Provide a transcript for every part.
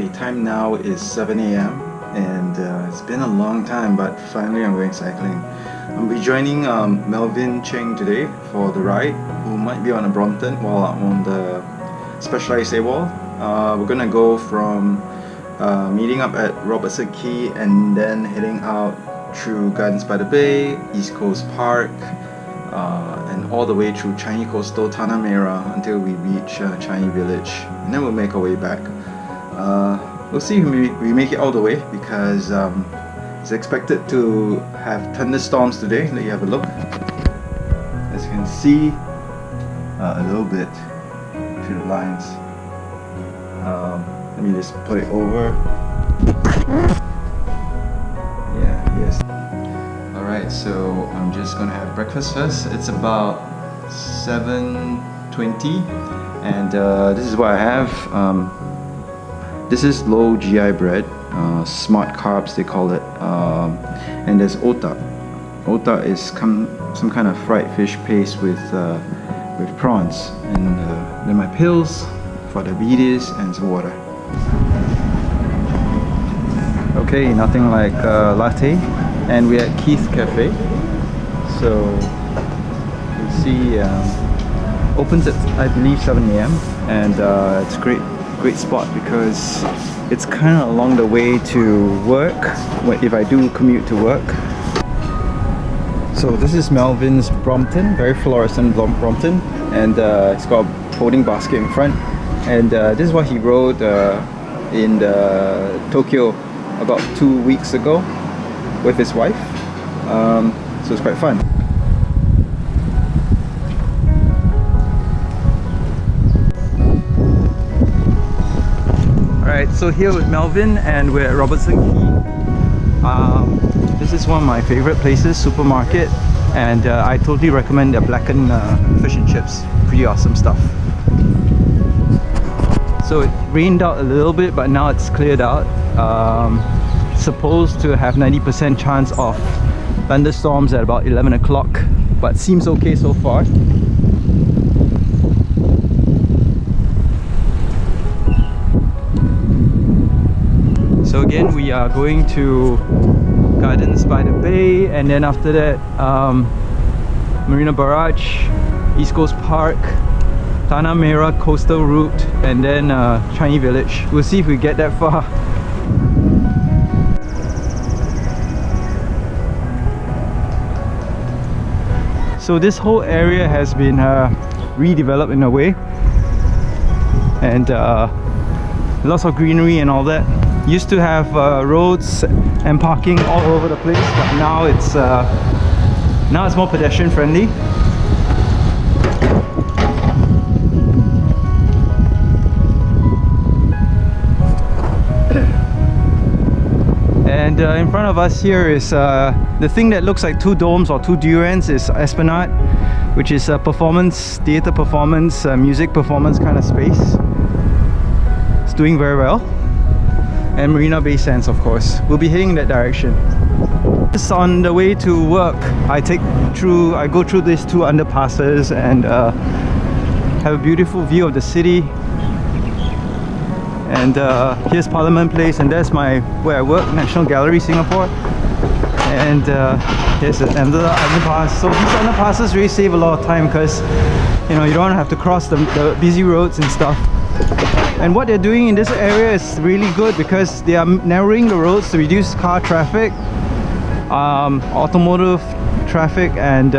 The time now is 7 a.m. and it's been a long time, but finally I'm going cycling. I'll be joining Melvin Cheng today for the ride, who might be on a Brompton while I'm on the Specialized AWOL. We're gonna go from meeting up at Robertson Quay and then heading out through Gardens by the Bay, East Coast Park, and all the way through Changi Coastal, Tanah Merah until we reach Changi Village, and then we'll make our way back. We'll see if we make it all the way, because it's expected to have thunderstorms today. Let you have a look. As you can see, a little bit through the lines. Let me just put it over. Yeah, yes. Alright, so I'm just gonna have breakfast first. It's about 7:20, and this is what I have. This is low GI bread, smart carbs they call it, and there's otak. Otak is some kind of fried fish paste with prawns, and then my pills for diabetes and some water. Okay, nothing like latte, and we're at Keith Cafe. So you see, opens at I believe 7 a.m. and it's great spot because it's kind of along the way to work if I do commute to work. So this is Melvin's Brompton, very fluorescent Brompton, and it's got a folding basket in front, and this is what he rode in Tokyo about 2 weeks ago with his wife, so it's quite fun. Alright, so here with Melvin, and we're at Robertson Quay. This is one of my favorite places, supermarket, and I totally recommend their blackened fish and chips. Pretty awesome stuff. So it rained out a little bit, but now it's cleared out. Supposed to have 90% chance of thunderstorms at about 11 o'clock, but seems okay so far. So again, we are going to Gardens by the Bay, and then after that Marina Barrage, East Coast Park, Tanah Merah Coastal Route, and then Changi Village. We'll see if we get that far. So this whole area has been redeveloped in a way, and lots of greenery and all that. Used to have roads and parking all over the place, but now it's more pedestrian friendly. And in front of us here is the thing that looks like two domes or two durians is Esplanade, which is a performance, theatre performance, music performance kind of space. It's doing very well. And Marina Bay Sands, of course. We'll be heading in that direction. Just on the way to work, I go through these two underpasses and have a beautiful view of the city. And here's Parliament Place, and that's where I work, National Gallery, Singapore. And here's another underpass. So these underpasses really save a lot of time, because you don't have to cross the busy roads and stuff. And what they're doing in this area is really good, because they are narrowing the roads to reduce car traffic, automotive traffic, and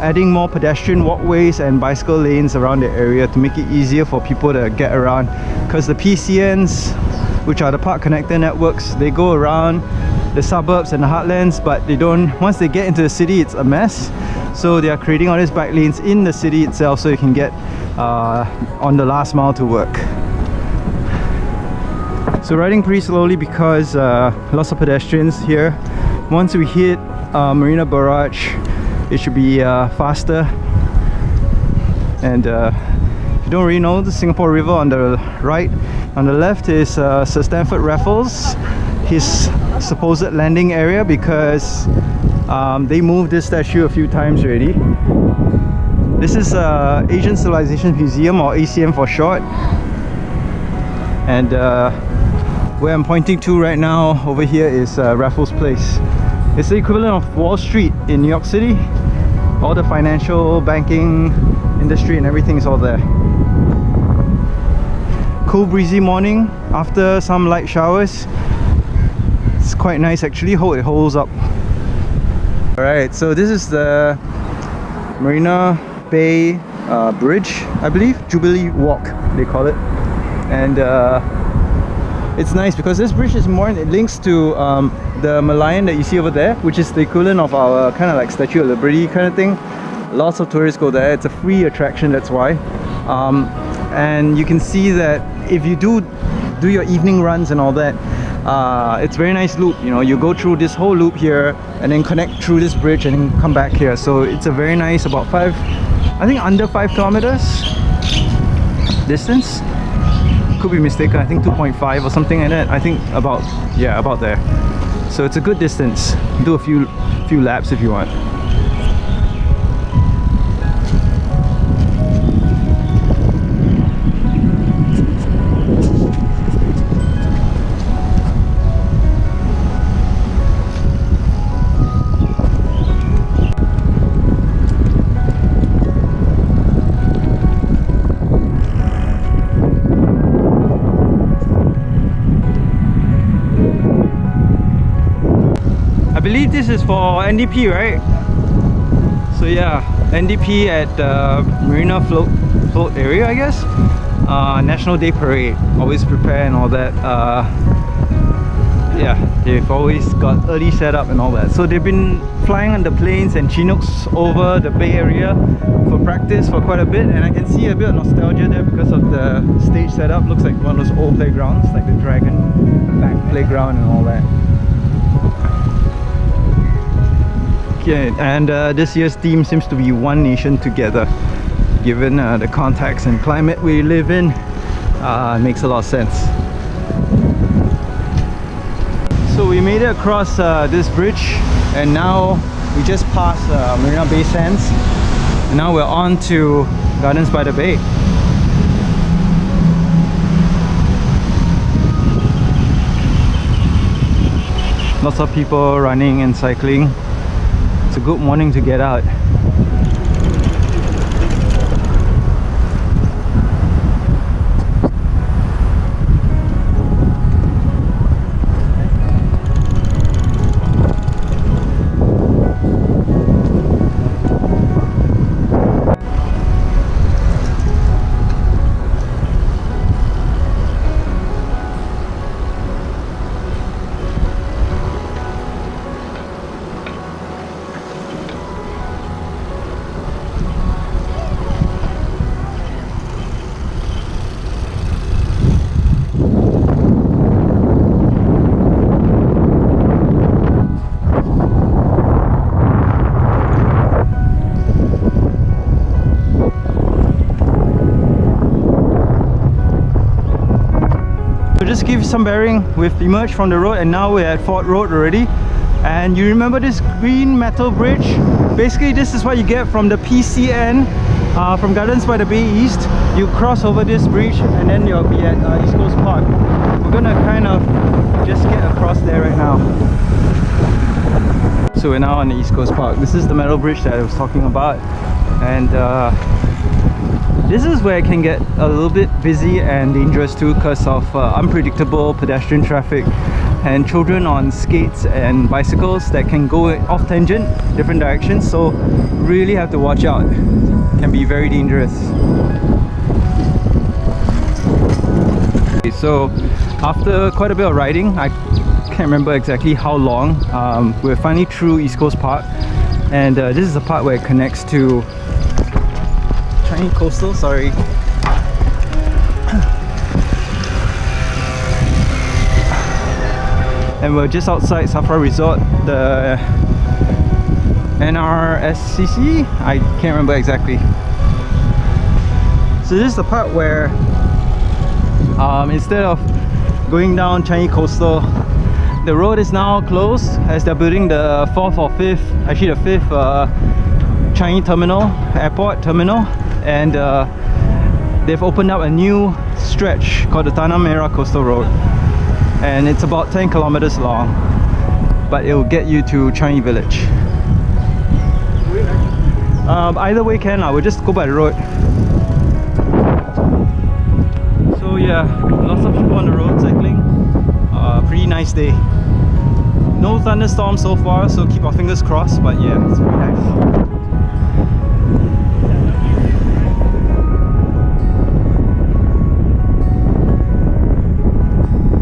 adding more pedestrian walkways and bicycle lanes around the area to make it easier for people to get around. Because the PCNs, which are the Park Connector networks, they go around the suburbs and the heartlands, but they don't, once they get into the city, it's a mess. So they are creating all these bike lanes in the city itself, so you can get on the last mile to work. So riding pretty slowly because lots of pedestrians here. Once we hit Marina Barrage, it should be faster. And if you don't really know, the Singapore River on the right, on the left is Sir Stamford Raffles, his supposed landing area, because they moved this statue a few times already. This is Asian Civilization Museum, or ACM for short. And where I'm pointing to right now over here is Raffles Place. It's the equivalent of Wall Street in New York City. All the financial, banking, industry and everything is all there. Cool breezy morning after some light showers. It's quite nice actually. Hope it holds up. Alright, so this is the Marina Bay Bridge, I believe. Jubilee Walk, they call it. And it's nice because this bridge is more, it links to the Merlion that you see over there, which is the equivalent of our kind of like Statue of Liberty kind of thing. Lots of tourists go there. It's a free attraction, that's why. And you can see that if you do your evening runs and all that, it's very nice loop. You know, you go through this whole loop here and then connect through this bridge and then come back here. So it's a very nice, about I think under 5 kilometers distance. Could be mistaken, I think 2.5 or something like that. I think about there. So it's a good distance. Do a few laps if you want. I believe this is for NDP, right? So yeah, NDP at Marina float area, I guess. National Day Parade, always prepare and all that. Yeah, they've always got early setup and all that. So they've been flying on the planes and Chinooks over the Bay Area for practice for quite a bit, and I can see a bit of nostalgia there because of the stage setup. Looks like one of those old playgrounds, like the Dragon back playground and all that. Okay, and this year's theme seems to be One Nation Together. Given the context and climate we live in, it makes a lot of sense. So we made it across this bridge, and now we just passed Marina Bay Sands, and now we're on to Gardens by the Bay. Lots of people running and cycling. It's a good morning to get out. Just give you some bearing, we've emerged from the road and now we're at Fort Road already. And you remember this green metal bridge? Basically this is what you get from the PCN, from Gardens by the Bay East. You cross over this bridge and then you'll be at East Coast Park. We're gonna kind of just get across there right now. So we're now on the East Coast Park. This is the metal bridge that I was talking about, and this is where it can get a little bit busy and dangerous too because of unpredictable pedestrian traffic and children on skates and bicycles that can go off tangent, different directions. So really have to watch out. It can be very dangerous. Okay, so after quite a bit of riding, I can't remember exactly how long, we're finally through East Coast Park, and this is the part where it connects to Changi Coastal, sorry. And we're just outside Safra Resort, the NRSCC? I can't remember exactly. So this is the part where instead of going down Changi Coastal, the road is now closed as they're building the 4th or 5th, actually the 5th Changi terminal, airport terminal. And they've opened up a new stretch called the Tanah Merah Coast Road, and it's about 10 kilometers long, but it will get you to Changi Village. Either way can, we'll just go by the road. So yeah, lots of people on the road cycling. Pretty nice day. No thunderstorm so far, so keep our fingers crossed, but yeah, it's very nice.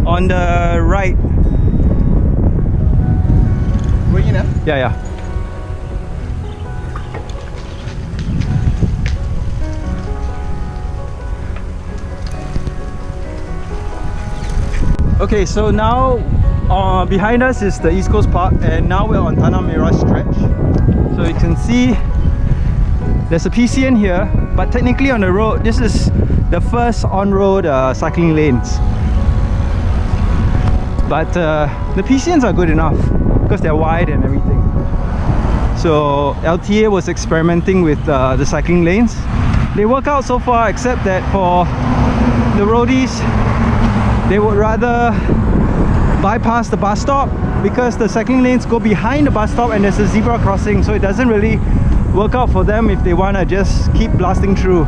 On the right. Where you now? Yeah. Okay, so now behind us is the East Coast Park, and now we're on Tanah Merah stretch. So you can see there's a PCN here, but technically on the road, this is the first on-road cycling lanes. But the PCNs are good enough because they're wide and everything. So LTA was experimenting with the cycling lanes. They work out so far, except that for the roadies, they would rather bypass the bus stop because the cycling lanes go behind the bus stop and there's a zebra crossing, so it doesn't really work out for them if they want to just keep blasting through.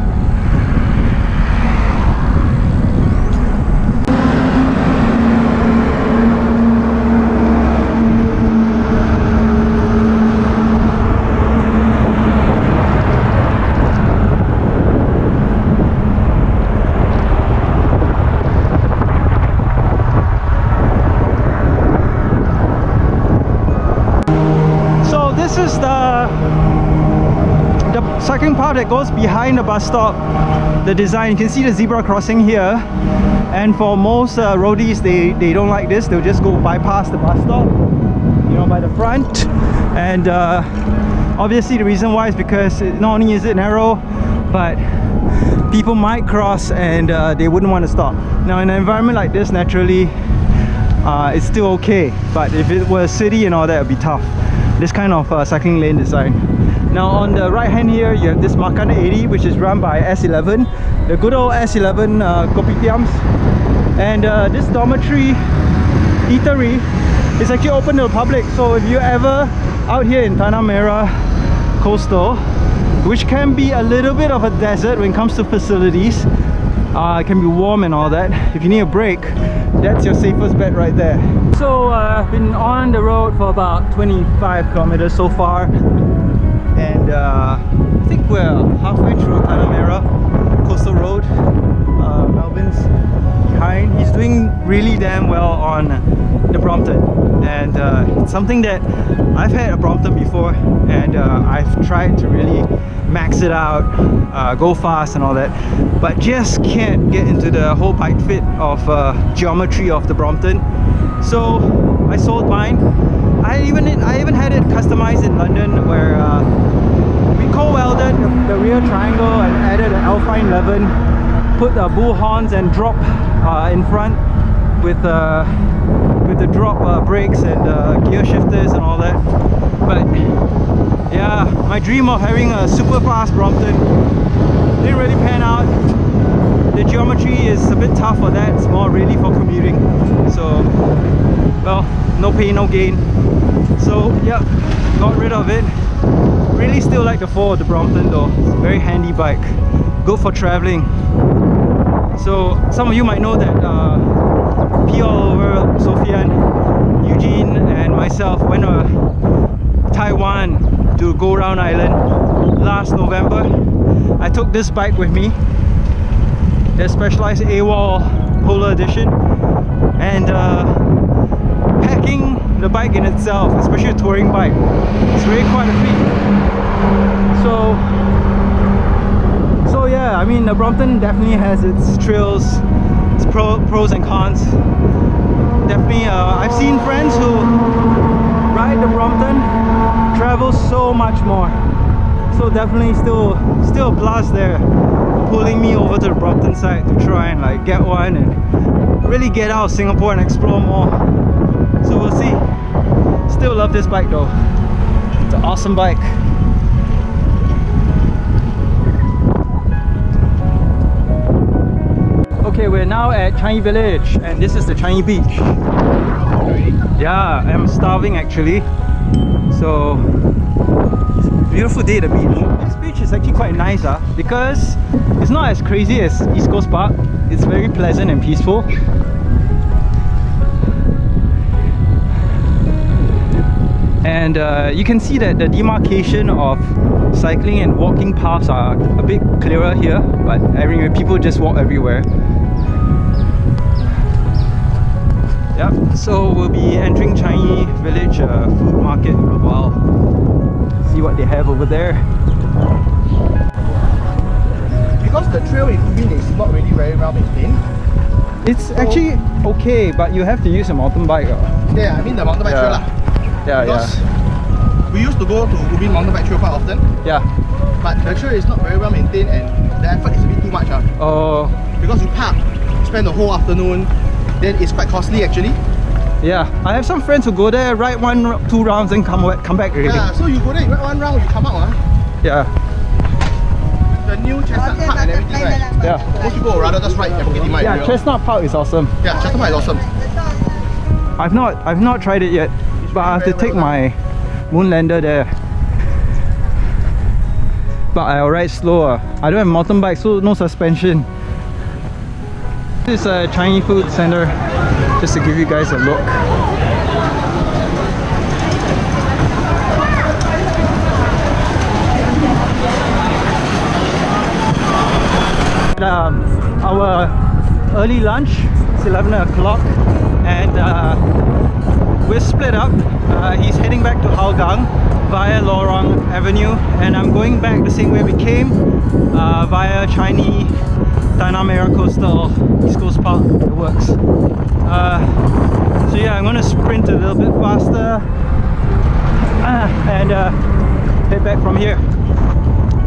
This is the cycling path that goes behind the bus stop. The design, you can see the zebra crossing here, and for most roadies, they don't like this. They'll just go bypass the bus stop, you know, by the front. And obviously the reason why is because not only is it narrow, but people might cross and they wouldn't want to stop. Now in an environment like this, naturally it's still okay, but if it were a city and all that, it would be tough. This kind of cycling lane design. Now on the right hand here, you have this Makan 80, which is run by S11, the good old S11 kopitiams. And this dormitory eatery is actually open to the public. So if you're ever out here in Tanah Merah Coastal, which can be a little bit of a desert when it comes to facilities, it can be warm and all that. If you need a break, that's your safest bet right there. So I've been on the road for about 25 kilometers so far, and I think we're halfway through Tanah Merah Coastal Road. Melvin's behind. He's doing really damn well on the Brompton, and it's something that I've had a Brompton before, and I've tried to really max it out, go fast and all that, but just can't get into the whole bike fit of geometry of the Brompton. So I sold mine. I even had it customized in London, where we co-welded the rear triangle and added an Alpine 11, put bull horns and drop in front with the drop brakes and gear shifters and all that. But yeah, my dream of having a super fast Brompton didn't really pan out. The geometry is a bit tough for that. It's more really for commuting. So, well, no pain, no gain. So yeah, got rid of it. Really still like the 4 of the Brompton though. It's a very handy bike, good for traveling. So some of you might know that P all over, Sofian, Eugene and myself went to Taiwan to Go Round Island last November. I took this bike with me, the Specialized AWOL Polar Edition, and packing the bike in itself, especially a touring bike, it's really quite a feat. So yeah, I mean the Brompton definitely has its trails, its pros and cons. Definitely, I've seen friends who ride the Brompton travel so much more. So definitely still a plus there, pulling me over to the Brompton side to try and like get one and really get out of Singapore and explore more. So we'll see. Still love this bike though. It's an awesome bike. Okay, we're now at Changi Village and this is the Changi Beach. Yeah, I'm starving actually. So, beautiful day at the beach. This beach is actually quite nice because it's not as crazy as East Coast Park. It's very pleasant and peaceful. And you can see that the demarcation of cycling and walking paths are a bit clearer here, but anyway, people just walk everywhere. Yep, so we'll be entering Changi Village food market in a while. See what they have over there. Because the trail in Ubin is not really very well maintained. It's actually okay, but you have to use a mountain bike. Yeah, I mean the mountain bike trail lah. Yeah, we used to go to Ubin mountain bike trail quite often. Yeah. But the trail is not very well maintained and the effort is a bit too much. Oh. Because you park, spend the whole afternoon, then it's quite costly actually. Yeah, I have some friends who go there, ride 1-2 rounds and come back already. Yeah, so you go there, you ride 1 round, you come out. Yeah. The new Chestnut Park and everything, right? Yeah. Most people would rather just ride the Bukit Timah area. Yeah, Chestnut Park is awesome. Yeah, Chestnut Park is awesome. I've not tried it yet, but I have to take my Moonlander there. But I'll ride slower. I don't have mountain bike, so no suspension. This is a Changi Food Center, just to give you guys a look. Our early lunch, it's 11 o'clock, and we're split up. He's heading back to Hougang via Lorong Avenue, and I'm going back the same way we came, via Tanah Merah Coastal East Coast Park. It works. So yeah, I'm gonna sprint a little bit faster and head back from here.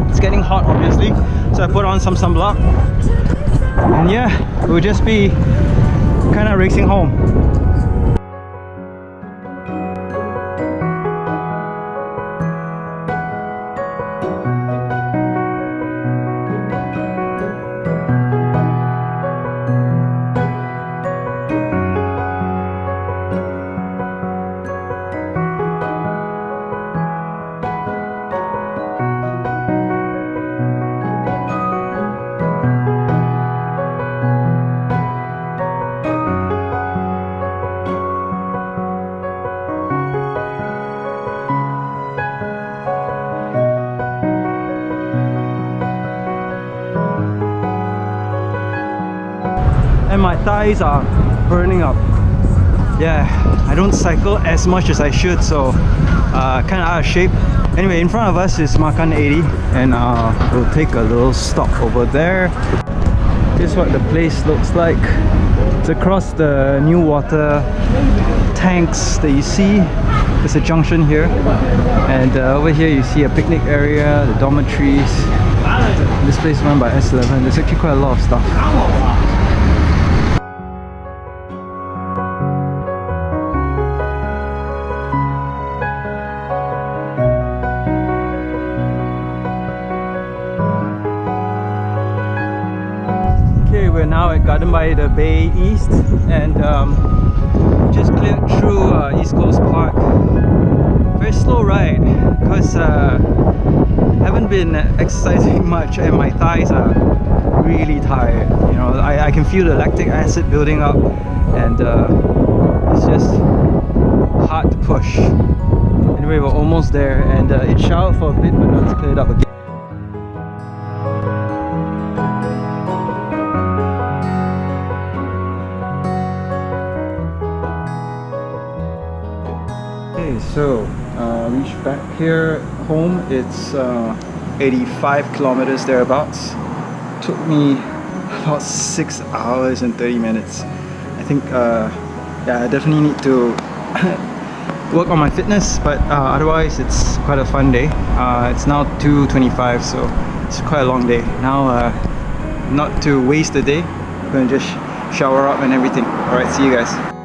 It's getting hot obviously, so I put on some sunblock, and yeah, we'll just be kind of racing home. And my thighs are burning up. Yeah, I don't cycle as much as I should, so kind of out of shape. Anyway, in front of us is Makan 80, and we'll take a little stop over there. This is what the place looks like. It's across the new water tanks that you see. There's a junction here, and over here you see a picnic area, the dormitories. This place is run by S11. There's actually quite a lot of stuff. Okay, we're now at Garden by the Bay East, and just cleared through East Coast Park. Very slow ride because haven't been exercising much and my thighs are really tired. You know, I can feel the lactic acid building up, and it's just hard to push. Anyway, we're almost there, and it showered for a bit, but now it's cleared up again. Okay, so reached back here home. It's 85 kilometers thereabouts. Took me about 6 hours and 30 minutes. I think yeah, I definitely need to work on my fitness, but otherwise it's quite a fun day. It's now 2:25, so it's quite a long day. Now not to waste the day, I'm gonna just shower up and everything. Alright, see you guys.